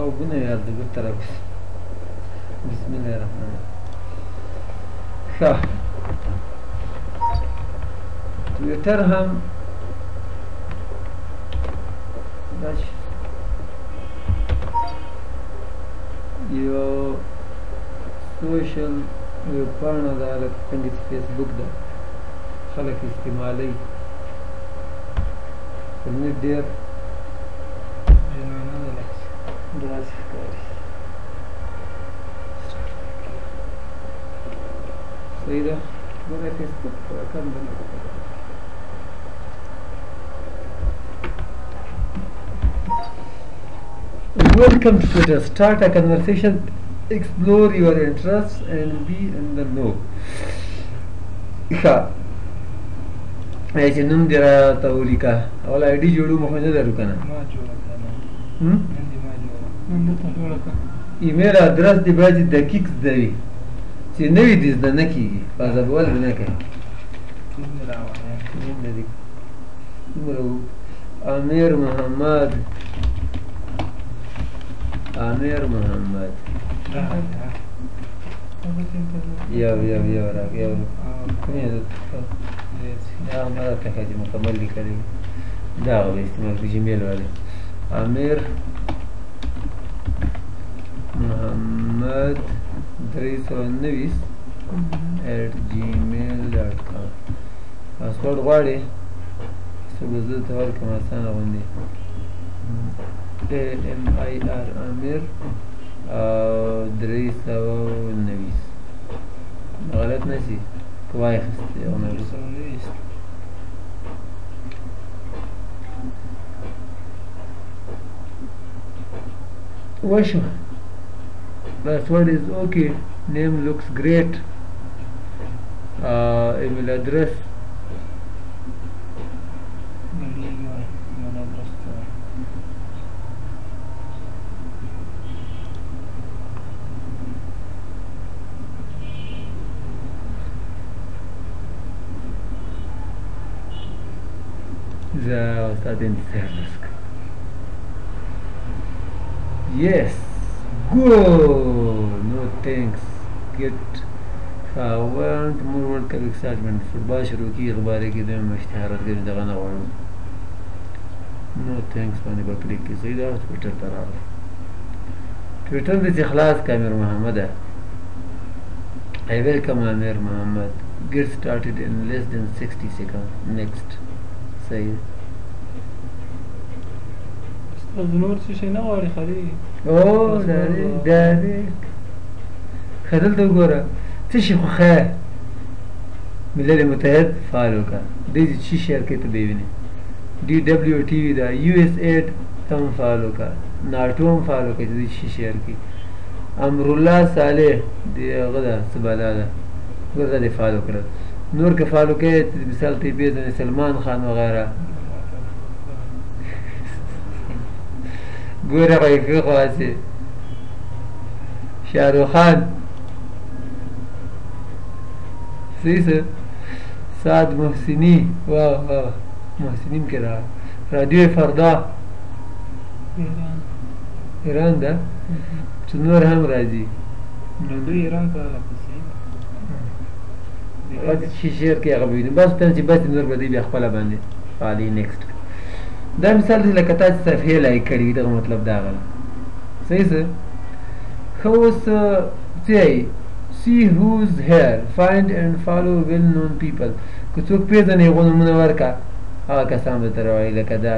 وبنا يا رب تركس بسم الله الرحمن الرحيم تويتر هم باش یو سوشل یو پاڼه ده لکه څنګه چې فیسبوک ده خلک استعمالوي خو نه ډېر جنونه ده داسې ښکاري صحیح ده ګوره فیسبوک کم ده نه Welcome to Twitter. Start a conversation, explore your interests, and be in the know. چې نوم دې راته ولیکه اول آی ډي جوړو مخ نه درو که نه ما جوړه کړه نن دې ما جوړه کړه ایمیل ادرس دې باید دقیق زده وي چې نه وي دې زده نه کېږي پازبول به نه کوي امیر محمد یو راک یو کومې دا همدغه ټکه چې مکمل لیکلی دا هغه به استعمال کړو جیمیل والی امیر محمد 390 @gmail.com پاسورډ غواړې څه به زه ته ورکړم اسانه غوندې AMIR امیر 390 غلط نشي کوای خسته وشو password is okay, name looks great, email address استاد انتظار رسک yes good no thanks get want more world cup excitement فوتبال شروع کی اخبار کی دم اشتهارات کې دغه نه غواړم no thanks باندې به کلیک کی صحیح ده ټویټر ته راغلی ټویټر دې خلاص کا امیر محمد I welcome امیر محمد get started in less than 60 seconds next صحیح نور څه شي نه غواړي خالي او ډایرکټ خدل ته وګوره څه شي خو خیر ملل متحد فعال وکړه دې چې شیر کې ته دی ویني DWTV دا US8 تم فعال وکړه ناټو هم فعال وکړه دې چې شیر کې امر الله صالح دې هغه ده سبالا ده ګوره دې فعال وکړه نور که فعال وکړي مثال ته پیژنې سلمان خان وغیرہ ګوره غوښه خاصه شاهرخ خان سیسه سعد محسنی واه محسنیم کې را رادیو فردا ایران ده چې نور هم راځي نو دوی ایران ته راځي چې شیر کې هغه ویني بس ته چې بس نور به دی بیا خپل باندې فعالي نیکسټ دا مثال دی لکه تاسو صفحې لایک کړي دغه مطلب دا غل صحیح څه خو اوس څه see who's here find and follow well known people که څوک پیژنې هغو نومونه ورکړه هغه کسان به ته راوایي لکه دا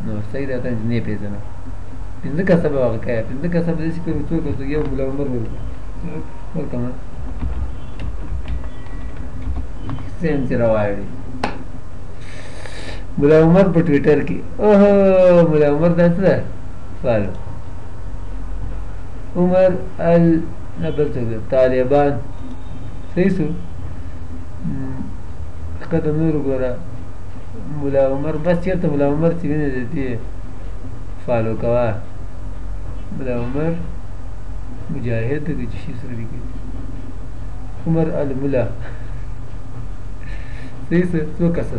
نو صحیح ده ته نه پیژنه پنځه کسه به هغه کوي پنځه کسه به داسې کوي څوک یو ملا عمر ورکړه سیم چې راوایي ملا عمر په ټویټر کې اوه ملا عمر دا څه ده فالو عمر بل څوک ده طالبان صحیح شو ښکته نور وګوره ملا عمر بس چېرته ملا عمر چې وینې د دې فالو کوه ملا عمر مجاهد د چې شي سره لیکي عمر الملا صحیح څو کسه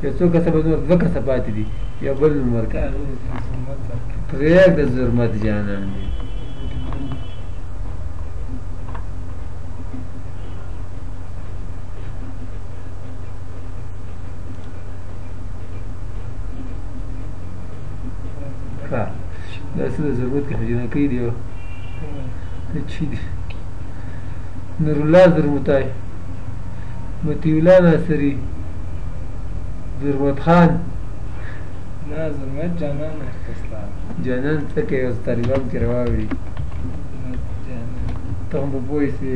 یو څو کسه به نور دوه کسه پاتې دي یا بل نمبر کا پرېږده زرمت جانان دی ښه دا څه د زرمت کې جنکۍ دی دا چی دی نورالله زرمتای مطیع الله ناصري زرمت خان نه زرمت جانان اختصار جانان څه کوي اوس طالبان کې رواوړي ته هم به پوه شې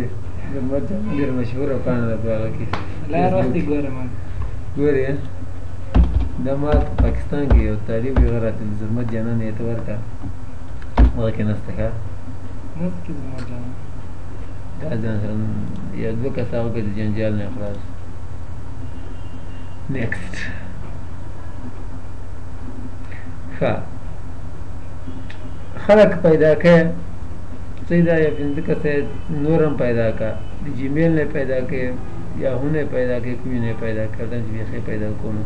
زرمت جانان ډېره مشهوره پاڼه ده په هغه کې لا هر وخت یې ګورم ګورې دا ما په پاکستان کې یو طالب یې هغه راته د زرمت جانان یې ته ورکړه هغه کې نسته ښه نسته کې زرمت جانان دا ځان سره یو دوه کسه هغه د جنجال نه خلاص نیکسټ ښه خلق پیدا کړه سیدا یا پنځه کسه نور هم پیدا کړه د جیمیل نه پیدا کړه یا هونه پیدا کړه کوم نه پیدا کړه چې بیخي پیدا کوم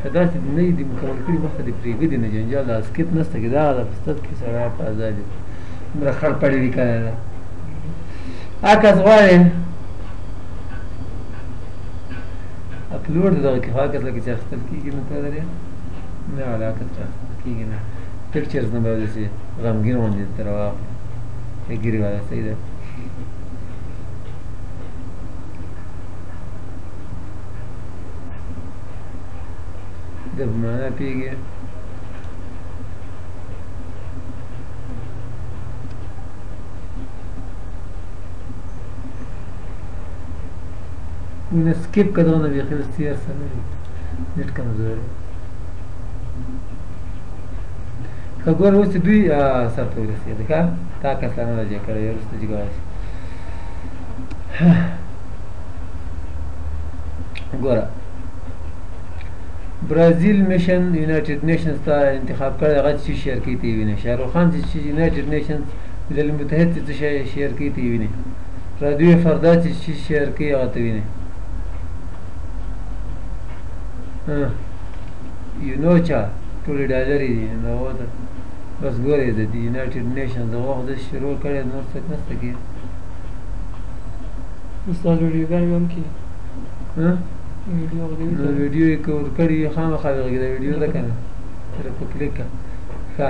خدا چې نه دې مکمل کړي مخته دې پرېږدي دي نه جنجال دا سکیپ نسته کې دا د پستد کې سره په ازادي مر خړ پړې لیکل دا اکاس غواړي اپلوډ دغه کې هغه لکه چې اخستل کېږي نو ته لري نه علاقه ته کېږي نه پکچرز نه به داسې غمګین غوندې تر واخلي ګیري والا صحیح ده د معنا پیږي وینه سکیپ کدونه بیخي استیار سره نیټ کمزور خبر اوس دوی سره ورسېده ښه تا کسانه راځي کړی ورسته جګاس ګوره برازیل میشن یونایټډ نیشنز ته انتخاب کړی هغه چې شیر کوي ته ویني شاهرخ خان چې یونایټډ نیشنز ملل متحد ته شیر کوي ته ویني رادیو فردا چې شیر کوي هغه ته ویني یونوچا ټول ډالري دي نو وته بس ګورې د یونایټډ نیشنز د وخت شروع کړی نور څه نشته کې استاد ویډیوګانې هم کې ویډیو یې کور کړي خامخا دغه د ویډیو ده کنه سره په کلیک ښه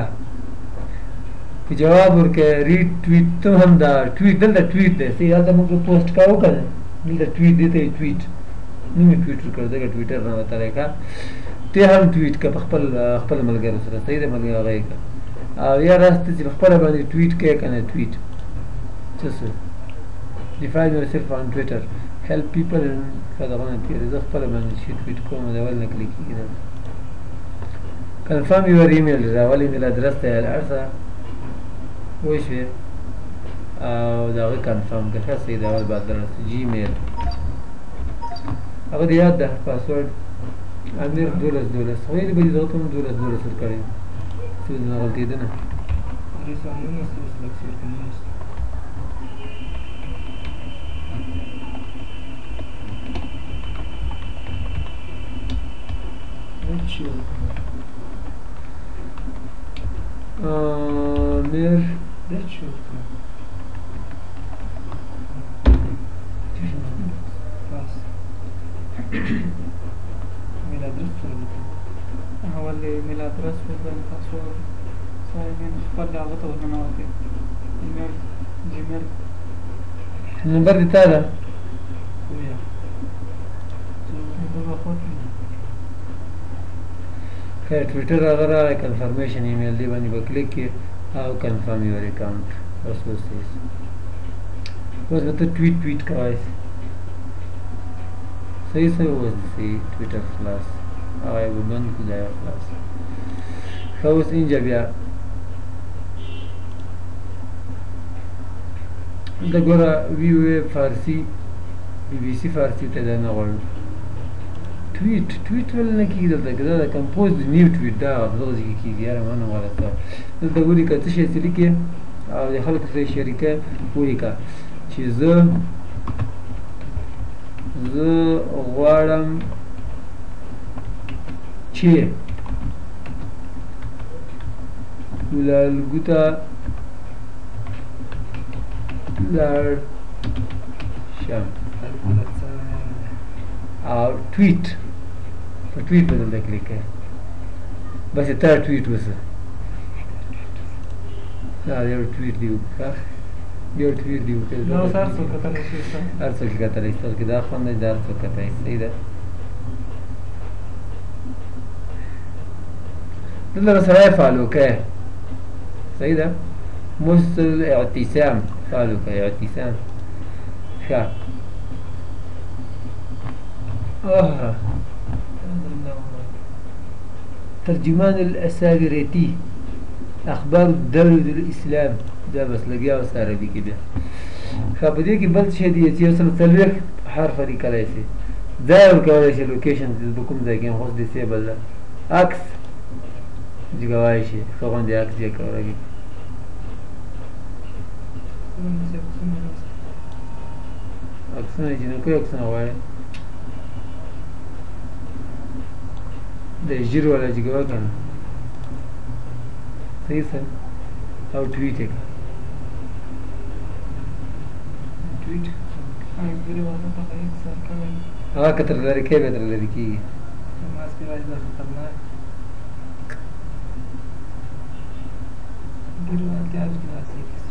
که جواب ورکړې ری ټویټ ته هم دا ټویټ دلته ټویټ دی سي هلته موږ پوسټ کوو که نه دلته ټویټ دی ته یې ټویټ نه مې ټویټ ورکړ ځکه ټویټر نه وتلی که ته هم ټویټ که په خپل ملګرو سره صحیح ده ملګري هغه یې که او یا راسته چې په خپله باندې ټویټ کوې که نه ټویټ څه څه define yourself on Twitter help people فدغه تیری زه خپل باندې شي ټویټ کوم دا ول نه کلیک کیږي confirm your email دا ول ایمیل ادرس ته الارسه وښه او دا confirm که څه دا ول بعد درس جیمیل هغه دی یاد ده پاسورډ امیر دولس خو یې به دغه کوم دولس سر کړی څه نه غلطی ده نه رسالونه سلکسیون کوي میر میل ادرس اول میل ادرس وزن پاسورد ساين خپل هغه ته ورننوتې ایمیل جیمیل نمبر دې تا ده ویا ټویټر هغه راغی کنفرمیشن ایمیل دی باندې به کلیک کړې او کنفرم یور اکاونټ بس اوس به ته ټویټ کوای صحیح اوس صحیح ټویټر خلاص او یې به بند کړو دا خلاص ښه اوس اینجا بیا د ګوره وی فارسي بی بی سی فارسي ته دا نه غواړو ټویټ ول نه کېږي دلته که دا د کمپوز نیو ټویټ دا دغه ځای کې کېږي یاره ما نه غلطه دلته ګورې که څه شی څه لیکې او د خلکو سره یې شریکه ولیکه چې زه غواړم چې لالګو ته لاړ شم او ټویټ په ټویټ بدل ته کلیک کړئ بس تا ټویټ وسه دا یو ټویټ دی وکړه یو ټویټ دی وکړه دا اوس هر څوک کتلی شي هر څوک یې کتلی شي تاسو کې دا خوند دی دا هر څوک کتلی شي صحیح ده دلته به سړی فعال وکړئ صحیح ده مستل اعتصام فعال وکړئ اعتصام ښه ترجمان الأساقريتي أخبار الدولة الإسلام دا بس لقيا بس عربي كده خابدي كي بلد شيء دي يوصل تلويك حرف ريكالاي سي دا وركالاي شي لوكيشن بكم زي كين خص دي سي بلا عكس جواي شي خوان دي عكس يا كوراغي عكسنا يجينا كوي عكسنا واي ده جير ولا جوا كان صحيح سر او تويت ہے تويت غير وانا تقريبا صار كمان كتر لري كيف كتر لري كي ما اسكي راجل خطرناك غير وانا تعرف ناسي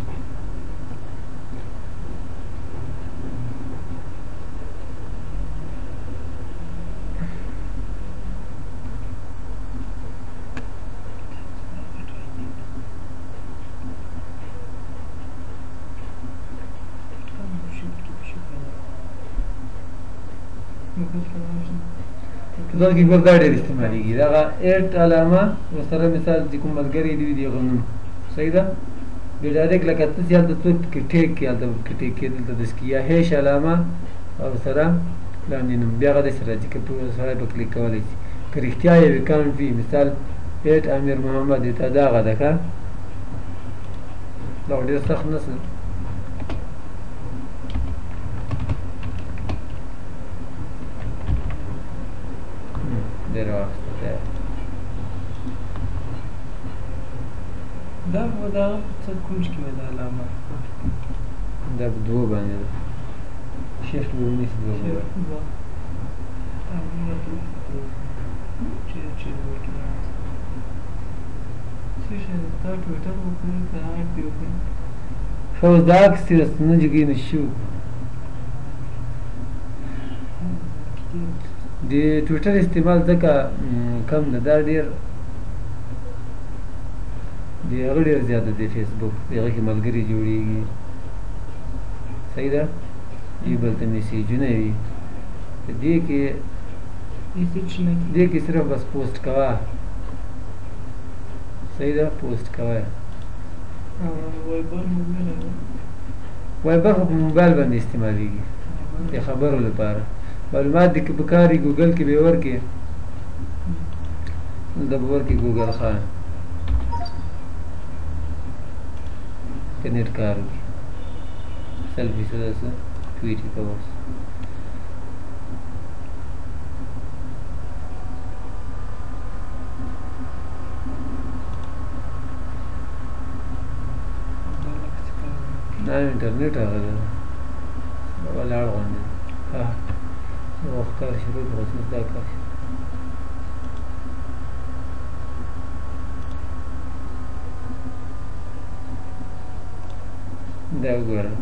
دا کې ګور دا ډېر استعمالېږي دغه ایټ علامه ورسره مثال چې کوم ملګري دي د هغه نوم صحیح ده بیا ډایرکټ لکه تاسې هلته څوک کې ټیک کې هلته کې ټیک کې دلته داسې کې یا هیش علامه او سره لاندې نوم بیا هغه داسې راځي که په سړی به کلیک کولی شي که رښتیا یو اکاونټ وي مثال ایټ امیر محمد تا دغه ده که دا خو ډېر سخت نه څه ډېر وخت دی دا به دا څه کوم چې کوي دا علامه دا په دوو باندې ده شیفت به ونیسي دوه به ښه اوس دا عکس چې نه جګې نه شو د ټویټر استعمال ځکه کم ده دا ډېر د هغه ډېر زیات دی فیسبوک د هغه کې ملګري جوړېږي صحیح ده یو بل ته میسیجونه وي په دې کې صرف بس پوسټ کوه صحیح ده پوسټ کوه وایبر خو په موبایل باندې استعمالېږي د خبرو لپاره معلومات دې که پکاري ګوګل کې به ورکړي دلته به ورکړي ګوګل خان که نیټ کار وکړي سلفي څه داسې ټویټ یې کوه اوس دا انټرنیټ هغه ده ولاړ غوندې وخت کار شروع کړو چې دا کار دا وګوره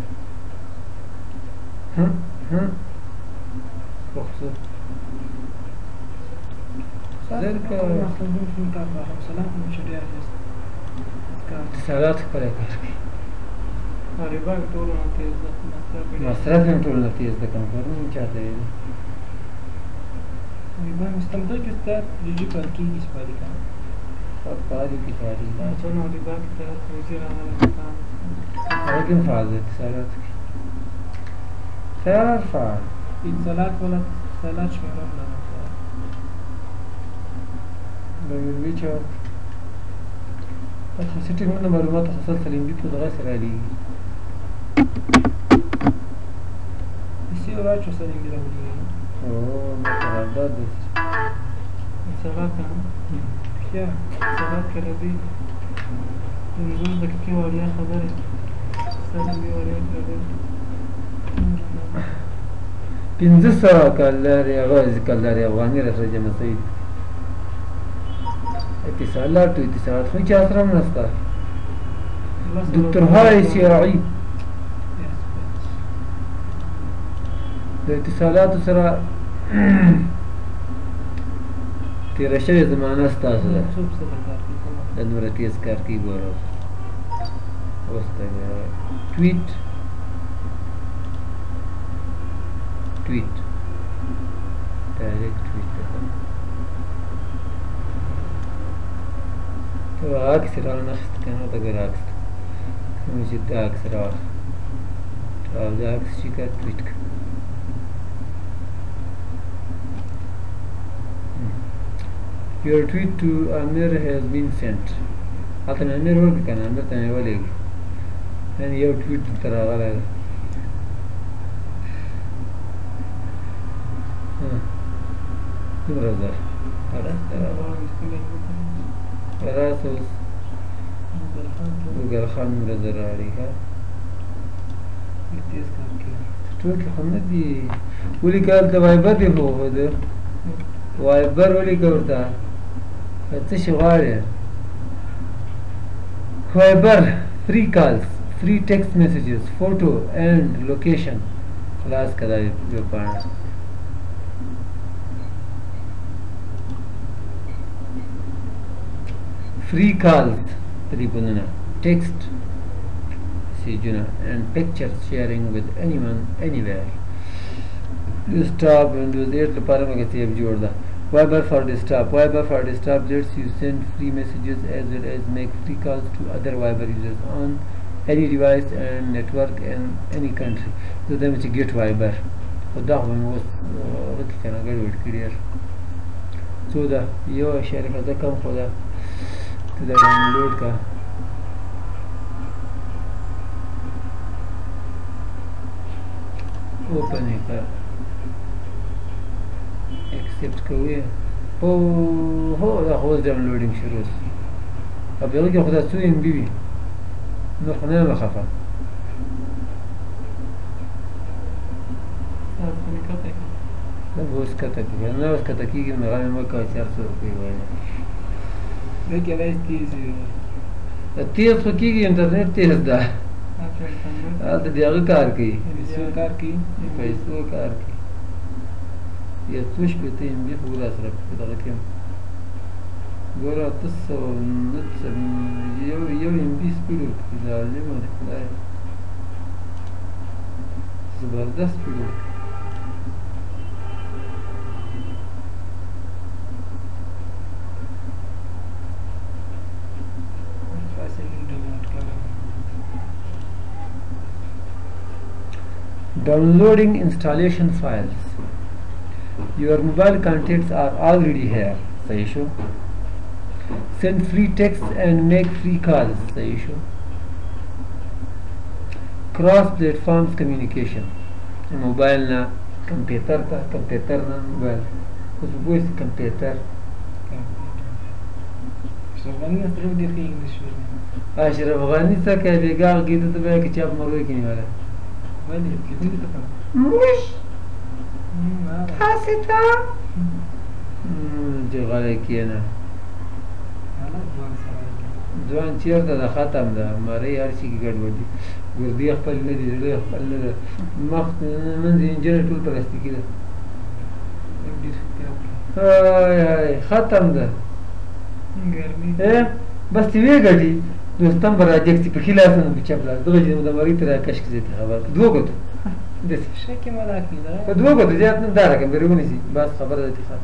رخصت اتصالات ښکلی کار کوي مصرف هم ټولو نه تېز ده کمپیوټر هم چاته ویلي مستمدل کې ستا جي کار کېږي سپاري که فعالي کې فعالي هغه کې هم فعال ده اتصالات کې خیال فعال اتصالات ولا اتصالات شمېره هم لرم د میروي چوک خاصې ټیمونه معلومات خاصه سلیمبي په دغسې رالیږي اسی سرعة شو سنين كده اوه متعدد سرعة كيا سرعة كردي نزول دقيقة واريا خبر سلام بي واريا كردي 1500 کلاری غاز کلاری افغانی را جمع سید اتصالات و اتصالات خو چه اثر هم نستا دکترهای سیاعی د اتصالات سره تیره شوی زمانه ستاسو ده د نور تیز کار کی ګورو اوس ته ټویټ direct tweet تو عکس را نخست کنه تا گر عکس میشه دا عکس را تا دا عکس چی که تویت که your tweet to Amir has been sent حتی امیر ورک کنه امیر تا میولیگ یعنی یو تویت تر آغاله برادر راسوس وقال خان برادر عليها ټول خو نه دي ولي قال د وایبر دی هو ده وایبر ولي ګورتا ته شي غواړي وایبر free calls free text messages photo and location خلاص کدا یو پاڼه free calls tribunana text messagena and pictures sharing with anyone anywhere desktop windows 8 لپاره مګه تیب جوړ ده Viber for desktop lets you send free messages as well as make free calls to other Viber users on any device and network in any country so them to get Viber خدا خو مو وکړه کنه ګډوډ کړی so دا یو شریکه ده کم خدا ته ډاونلوډ کا اوپن کا एक्सेप्ट کوي او هو دا خو ډاونلوډینګ شروع اب یو کې خدا څو ام بي وي نو خو نه مخافه دا اوس کته کې نه اوس کته کېږي نو هغه مې کا 400 روپۍ وایي لکه وایي تیز خو کېږي انټرنیټ تیز ده هلته د هغه کار کوي پیسو کار کوي یا څو شپېته ام بي خو راسره په دغه کې ګوره 800 یو ام بي سپیډ ورکړي ظالمه د خدای زبردست سپیډ ورکړي Downloading installation files. Your mobile contents are already here. صحیح شو. Send free text and make free calls. صحیح شو. Cross platforms communication. موبایل نه کمپیوټر ته کمپیوټر نه موبایل اوس وایي کمپیوټر اشرف غني څه کوي بیګا گیت ته به کې چاپ مروي کې نیواله مش حاستا جغاله کېنه ځوان چیرته د ختم ده مری هر شي کې ګډوډ دي ګردي خپل نه دي زړه خپل نه ده مخ منځ انجن ټول پلاستیکي ده هاي ختم ده ګرمي بس وی ګډي دوستان براجک چې په خلاصو په چپلا دغه چې د مری تر کش کې زیات خبر دوه غوته د شکه مالا کیدا په دوه غوته زیات نه دار کوم بیرونی سي بس خبره ده اتفاق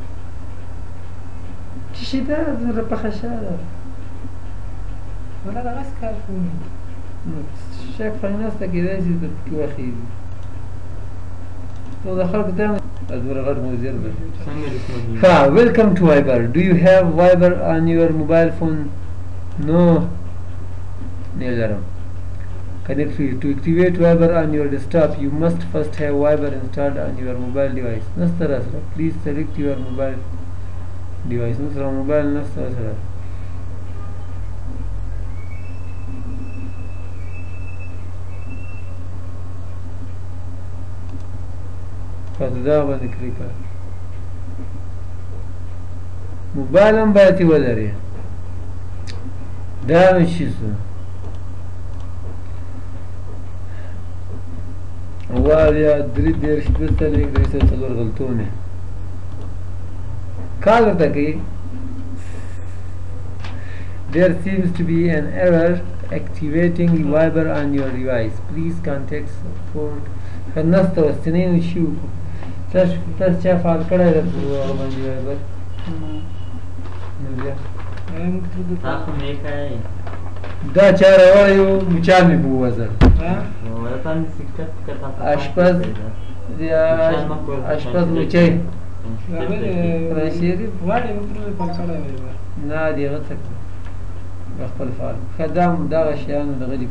چې دا زره په خشاله ولا دا غس کار کوي شک فاینانس ته کېدای شي د کوخي نو د خلکو ته ازور غټ موزیر ده welcome to Viber. Do you have Viber on your mobile phone? No. connect free. To activate Viber on your desktop, you must first have Viber installed on your mobile device. Nastara sara. Please select your mobile device. Nastara mobile nastara sara. فدا باندې کلیک کړه. موبایل هم باید ولري. دا نشي څه اوالیا درې دېرش دوه څلوېښت درې سوه څلور غلطونه کال ورته کوي. There seems to be an error activating Viber on your device. Please contact support. نسته وستنین شي وکړو. تاسو چا فعال کړی ده په هغه باندې Viber؟ نو بیا تاسو مې کوئ دا چا راوړی و مچان مې په ووځل. اشپز مچۍ راشي نه دې هغه څه خپل فعال ښه دا دغه شیانو دغه دي